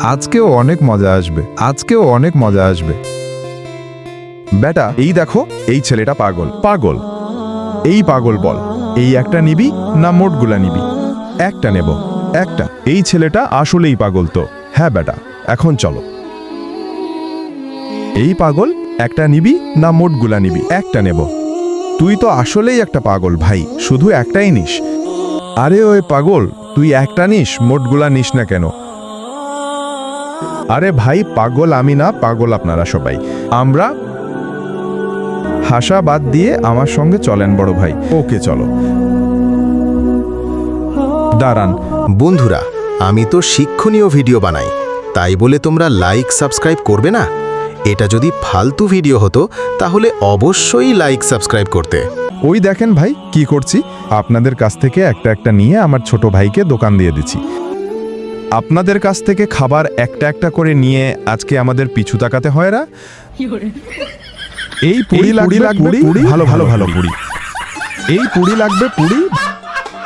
আজকেও অনেক মজা আসবে, আজকেও অনেক মজা আসবে। বেটা এই দেখো, এই ছেলেটা পাগল পাগল। এই পাগল বল, এই একটা নিবি না মোটগুলা নিবি? একটা নেব, একটা। এই ছেলেটা আসলেই পাগল তো। হ্যাঁ বেটা, এখন চলো। এই পাগল, একটা নিবি না মোটগুলা নিবি? একটা নেব। তুই তো আসলেই একটা পাগল ভাই, শুধু একটাই নিস। আরে ওই পাগল, তুই একটা নিস, মোটগুলা নিস না কেন? আরে ভাই, পাগল আমি না, পাগল আপনারা সবাই। আমরা হাসা বাদ দিয়ে আমার সঙ্গে চলেন বড় ভাই। ওকে চলো। দাঁড়ান বন্ধুরা, আমি তো শিক্ষণীয় ভিডিও বানাই, তাই বলে তোমরা লাইক সাবস্ক্রাইব করবে না? এটা যদি ফালতু ভিডিও হতো তাহলে অবশ্যই লাইক সাবস্ক্রাইব করতে। ওই দেখেন ভাই কি করছি, আপনাদের কাছ থেকে একটা একটা নিয়ে আমার ছোট ভাইকে দোকান দিয়ে দিচ্ছি। আপনাদের কাছ থেকে খাবার একটা একটা করে নিয়ে আজকে আমাদের পিছু তাকাতে হয় না? এই পুরি লাগবে পুরি, ভালো ভালো ভালো পুরি। এই পুরি লাগবে পুরি।